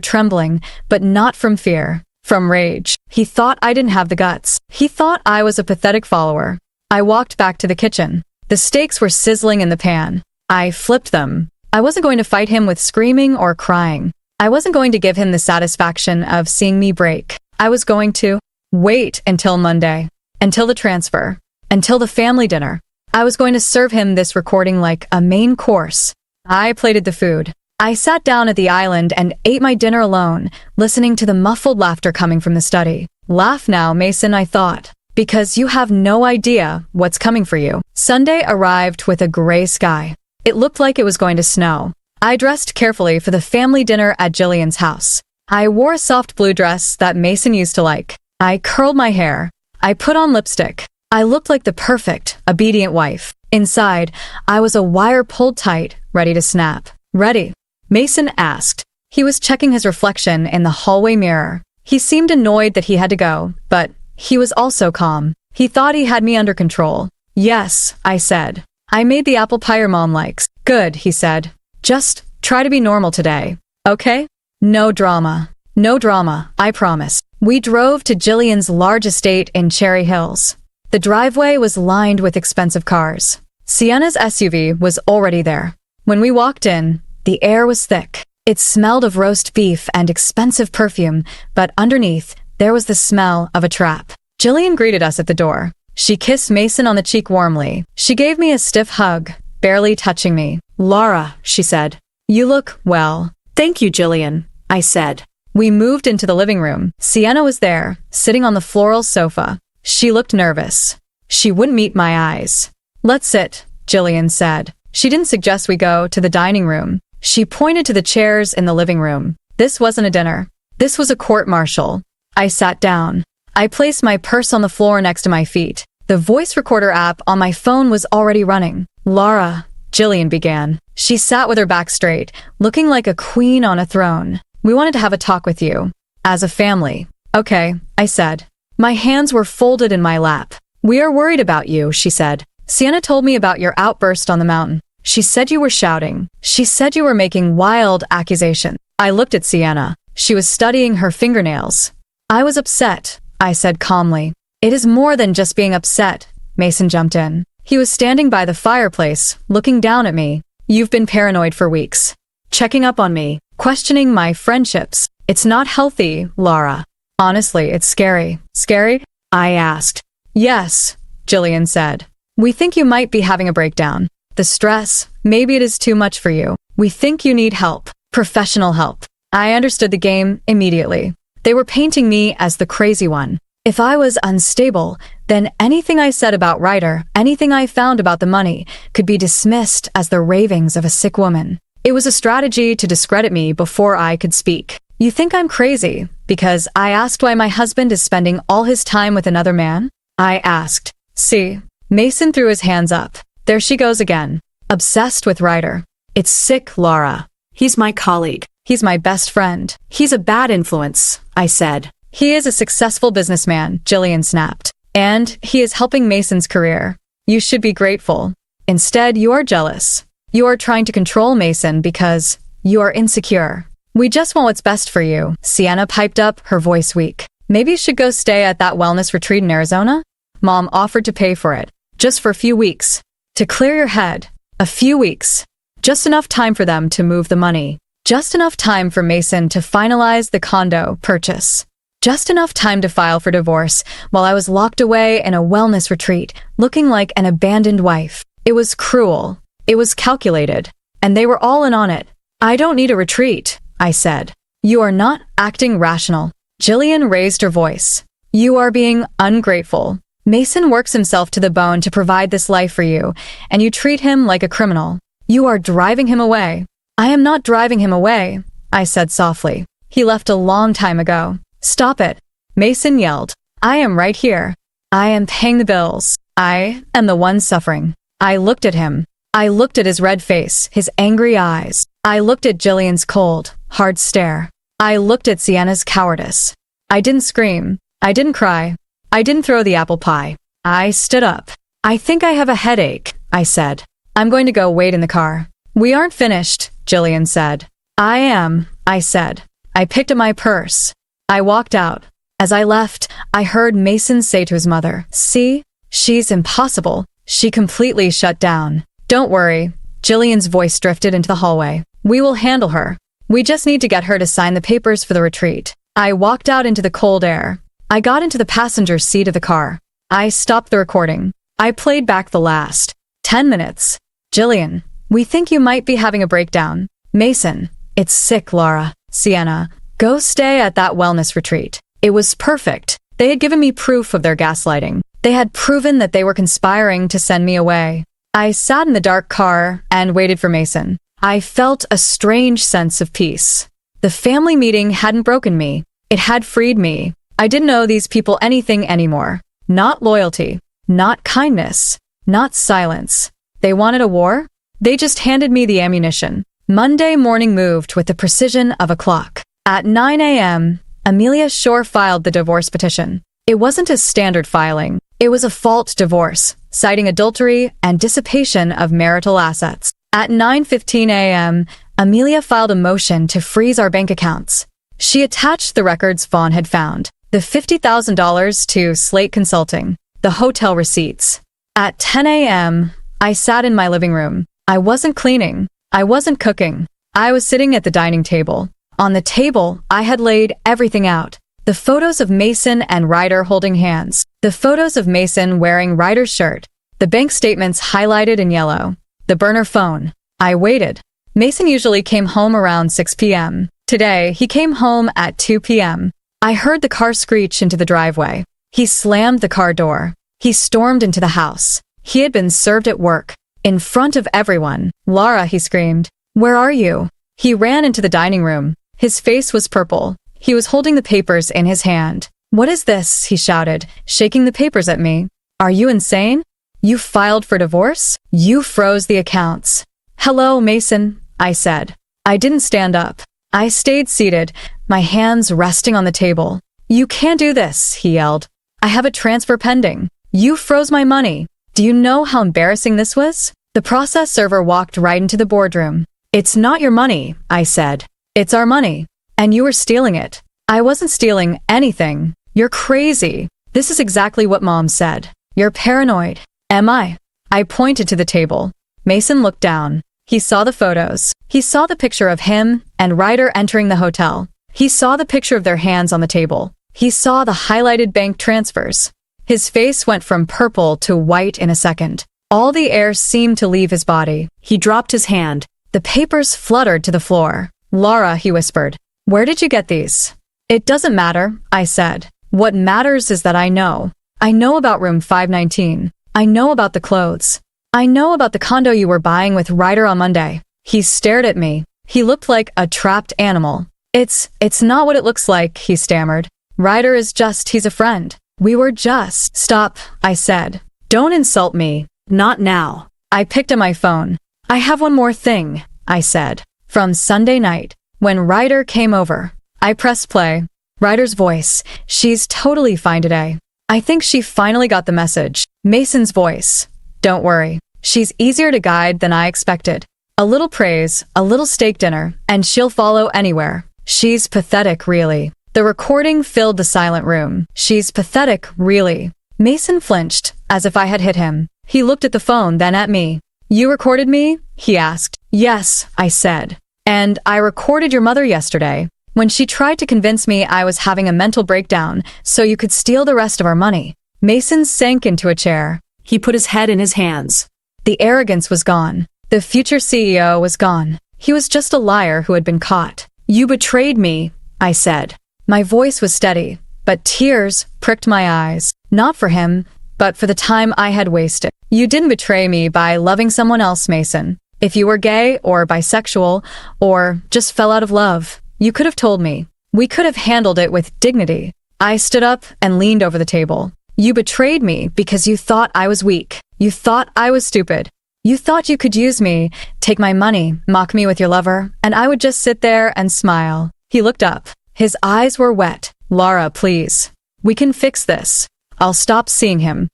trembling, but not from fear. From rage. He thought I didn't have the guts. He thought I was a pathetic follower. I walked back to the kitchen. The steaks were sizzling in the pan. I flipped them. I wasn't going to fight him with screaming or crying. I wasn't going to give him the satisfaction of seeing me break. I was going to wait until Monday. Until the transfer. Until the family dinner. I was going to serve him this recording like a main course. I plated the food. I sat down at the island and ate my dinner alone, listening to the muffled laughter coming from the study. Laugh now, Mason, I thought, because you have no idea what's coming for you. Sunday arrived with a gray sky. It looked like it was going to snow. I dressed carefully for the family dinner at Jillian's house. I wore a soft blue dress that Mason used to like. I curled my hair. I put on lipstick. I looked like the perfect, obedient wife. Inside, I was a wire pulled tight, ready to snap. Ready? Mason asked. He was checking his reflection in the hallway mirror. He seemed annoyed that he had to go, but he was also calm. He thought he had me under control. Yes, I said. I made the apple pie your mom likes. Good, he said. Just try to be normal today, okay? No drama. No drama, I promise. We drove to Jillian's large estate in Cherry Hills. The driveway was lined with expensive cars. Sienna's SUV was already there. When we walked in, the air was thick. It smelled of roast beef and expensive perfume, but underneath, there was the smell of a trap. Jillian greeted us at the door. She kissed Mason on the cheek warmly. She gave me a stiff hug, barely touching me. Lara, she said. You look well. Thank you, Jillian, I said. We moved into the living room. Sienna was there, sitting on the floral sofa. She looked nervous. She wouldn't meet my eyes. Let's sit, Jillian said. She didn't suggest we go to the dining room. She pointed to the chairs in the living room. This wasn't a dinner. This was a court-martial. I sat down. I placed my purse on the floor next to my feet. The voice recorder app on my phone was already running. Lara, Jillian began. She sat with her back straight, looking like a queen on a throne. We wanted to have a talk with you. As a family. Okay, I said. My hands were folded in my lap. We are worried about you, she said. Sienna told me about your outburst on the mountain. She said you were shouting. She said you were making wild accusations. I looked at Sienna. She was studying her fingernails. I was upset, I said calmly. It is more than just being upset, Mason jumped in. He was standing by the fireplace, looking down at me. You've been paranoid for weeks. Checking up on me, questioning my friendships. It's not healthy, Lara. Honestly, it's scary. Scary? I asked. Yes, Jillian said. We think you might be having a breakdown. The stress, maybe it is too much for you. We think you need help. Professional help. I understood the game immediately. They were painting me as the crazy one. If I was unstable, then anything I said about Ryder, anything I found about the money, could be dismissed as the ravings of a sick woman. It was a strategy to discredit me before I could speak. You think I'm crazy because I asked why my husband is spending all his time with another man? I asked. See, Mason threw his hands up. There she goes again. Obsessed with Ryder. It's sick, Lara. He's my colleague. He's my best friend. He's a bad influence, I said. He is a successful businessman, Jillian snapped. And he is helping Mason's career. You should be grateful. Instead, you are jealous. You are trying to control Mason because you are insecure. We just want what's best for you, Sienna piped up, her voice weak. Maybe you should go stay at that wellness retreat in Arizona? Mom offered to pay for it. Just for a few weeks. To clear your head. A few weeks. Just enough time for them to move the money. Just enough time for Mason to finalize the condo purchase. Just enough time to file for divorce while I was locked away in a wellness retreat, looking like an abandoned wife. It was cruel. It was calculated. And they were all in on it. I don't need a retreat, I said. You are not acting rational. Jillian raised her voice. You are being ungrateful. Mason works himself to the bone to provide this life for you, and you treat him like a criminal. You are driving him away. I am not driving him away, I said softly. He left a long time ago. Stop it, Mason yelled. I am right here. I am paying the bills. I am the one suffering. I looked at him. I looked at his red face, his angry eyes. I looked at Jillian's cold, hard stare. I looked at Sienna's cowardice. I didn't scream. I didn't cry. I didn't throw the apple pie. I stood up. I think I have a headache, I said. I'm going to go wait in the car. We aren't finished, Jillian said. I am, I said. I picked up my purse. I walked out. As I left, I heard Mason say to his mother, "See? She's impossible. She completely shut down." "Don't worry." Jillian's voice drifted into the hallway. "We will handle her. We just need to get her to sign the papers for the retreat." I walked out into the cold air. I got into the passenger seat of the car. I stopped the recording. I played back the last 10 minutes. "Jillian, we think you might be having a breakdown." "Mason, it's sick, Lara." "Sienna, go stay at that wellness retreat." It was perfect. They had given me proof of their gaslighting. They had proven that they were conspiring to send me away. I sat in the dark car and waited for Mason. I felt a strange sense of peace. The family meeting hadn't broken me. It had freed me. I didn't owe these people anything anymore. Not loyalty. Not kindness. Not silence. They wanted a war? They just handed me the ammunition. Monday morning moved with the precision of a clock. At 9 a.m., Amelia Shore filed the divorce petition. It wasn't a standard filing. It was a fault divorce, citing adultery and dissipation of marital assets. At 9:15 a.m., Amelia filed a motion to freeze our bank accounts. She attached the records Vaughn had found, the $50,000 to Slate Consulting, the hotel receipts. At 10 a.m., I sat in my living room. I wasn't cleaning. I wasn't cooking. I was sitting at the dining table. On the table, I had laid everything out. The photos of Mason and Ryder holding hands. The photos of Mason wearing Ryder's shirt. The bank statements highlighted in yellow. The burner phone. I waited. Mason usually came home around 6 p.m. Today, he came home at 2 p.m. I heard the car screech into the driveway. He slammed the car door. He stormed into the house. He had been served at work. In front of everyone. "Lara," he screamed. "Where are you?" He ran into the dining room. His face was purple. He was holding the papers in his hand. "What is this?" he shouted, shaking the papers at me. "Are you insane? You filed for divorce? You froze the accounts." "Hello, Mason," I said. I didn't stand up. I stayed seated, my hands resting on the table. "You can't do this," he yelled. "I have a transfer pending. You froze my money. Do you know how embarrassing this was?" The process server walked right into the boardroom. "It's not your money," I said. "It's our money. And you were stealing it." "I wasn't stealing anything. You're crazy." "This is exactly what Mom said." "You're paranoid." "Am I?" I pointed to the table. Mason looked down. He saw the photos. He saw the picture of him and Ryder entering the hotel. He saw the picture of their hands on the table. He saw the highlighted bank transfers. His face went from purple to white in a second. All the air seemed to leave his body. He dropped his hand. The papers fluttered to the floor. "Lara," he whispered. "Where did you get these?" "It doesn't matter," I said. "What matters is that I know. I know about room 519. I know about the clothes. I know about the condo you were buying with Ryder on Monday." He stared at me. He looked like a trapped animal. It's not what it looks like," he stammered. "Ryder is he's a friend. We were just—" "Stop," I said. "Don't insult me. Not now." I picked up my phone. "I have one more thing," I said. "From Sunday night, when Ryder came over." I pressed play. Ryder's voice. "She's totally fine today. I think she finally got the message." Mason's voice. "Don't worry. She's easier to guide than I expected. A little praise, a little steak dinner, and she'll follow anywhere. She's pathetic, really." The recording filled the silent room. "She's pathetic, really." Mason flinched, as if I had hit him. He looked at the phone, then at me. "You recorded me?" he asked. "Yes," I said. "And I recorded your mother yesterday, when she tried to convince me I was having a mental breakdown so you could steal the rest of our money." Mason sank into a chair. He put his head in his hands. The arrogance was gone. The future CEO was gone. He was just a liar who had been caught. "You betrayed me," I said. My voice was steady, but tears pricked my eyes. Not for him, but for the time I had wasted. "You didn't betray me by loving someone else, Mason. If you were gay or bisexual or just fell out of love, you could have told me. We could have handled it with dignity." I stood up and leaned over the table. "You betrayed me because you thought I was weak. You thought I was stupid. You thought you could use me, take my money, mock me with your lover, and I would just sit there and smile." He looked up. His eyes were wet. "Lara, please. We can fix this. I'll stop seeing him.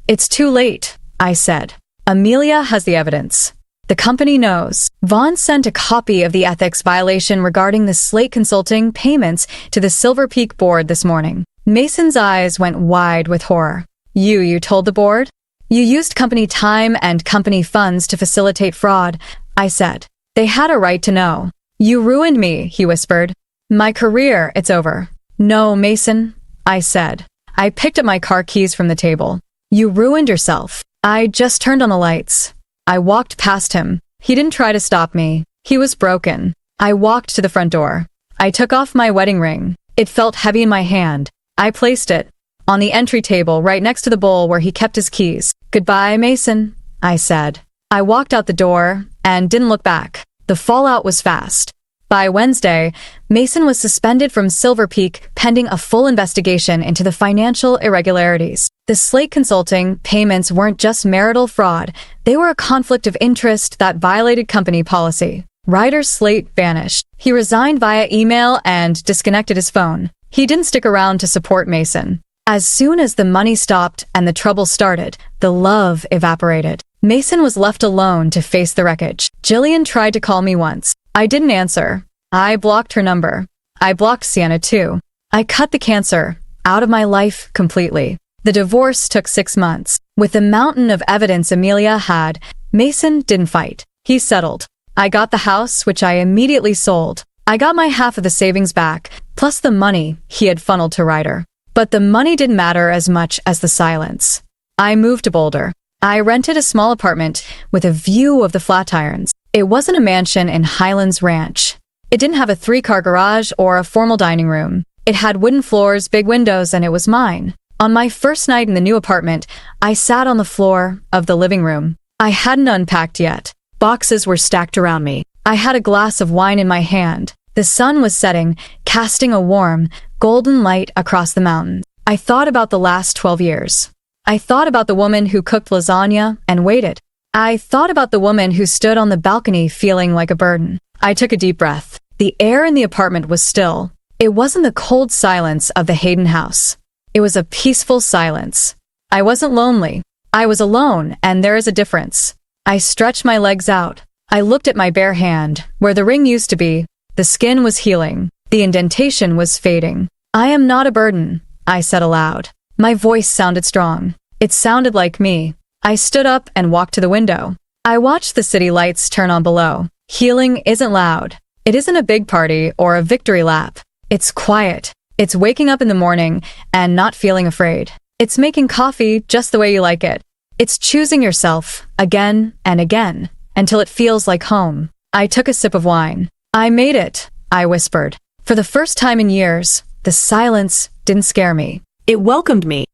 It's too late, I said. Amelia has the evidence. The company knows. Vaughn sent a copy of the ethics violation regarding the Slate Consulting payments to the Silver Peak board this morning. Mason's eyes went wide with horror. You told the board? You used company time and company funds to facilitate fraud, I said. They had a right to know. You ruined me, he whispered. My career, it's over. No, Mason, I said. I picked up my car keys from the table. You ruined yourself. I just turned on the lights. I walked past him. He didn't try to stop me. He was broken. I walked to the front door. I took off my wedding ring. It felt heavy in my hand. I placed it on the entry table right next to the bowl where he kept his keys. Goodbye, Mason, I said. I walked out the door and didn't look back. The fallout was fast. By Wednesday, Mason was suspended from Silver Peak pending a full investigation into the financial irregularities. The Slate Consulting payments weren't just marital fraud, they were a conflict of interest that violated company policy. Ryder's slate vanished. He resigned via email and disconnected his phone. He didn't stick around to support Mason. As soon as the money stopped and the trouble started, the love evaporated. Mason was left alone to face the wreckage. Jillian tried to call me once. I didn't answer. I blocked her number. I blocked Sienna too. I cut the cancer out of my life completely. The divorce took 6 months. With the mountain of evidence Amelia had, Mason didn't fight. He settled. I got the house, which I immediately sold. I got my half of the savings back, plus the money he had funneled to Ryder. But the money didn't matter as much as the silence. I moved to Boulder. I rented a small apartment with a view of the Flatirons. It wasn't a mansion in Highlands Ranch. It didn't have a 3-car garage or a formal dining room. It had wooden floors, big windows, and it was mine. On my first night in the new apartment, I sat on the floor of the living room. I hadn't unpacked yet. Boxes were stacked around me. I had a glass of wine in my hand. The sun was setting, casting a warm, golden light across the mountains. I thought about the last 12 years. I thought about the woman who cooked lasagna and waited. I thought about the woman who stood on the balcony feeling like a burden. I took a deep breath. The air in the apartment was still. It wasn't the cold silence of the Hayden house. It was a peaceful silence. I wasn't lonely. I was alone, and there is a difference. I stretched my legs out. I looked at my bare hand, where the ring used to be. The skin was healing. The indentation was fading. I am not a burden, I said aloud. My voice sounded strong. It sounded like me. I stood up and walked to the window. I watched the city lights turn on below. Healing isn't loud. It isn't a big party or a victory lap. It's quiet. It's waking up in the morning and not feeling afraid. It's making coffee just the way you like it. It's choosing yourself again and again until it feels like home. I took a sip of wine. I made it, I whispered. For the first time in years, the silence didn't scare me. It welcomed me.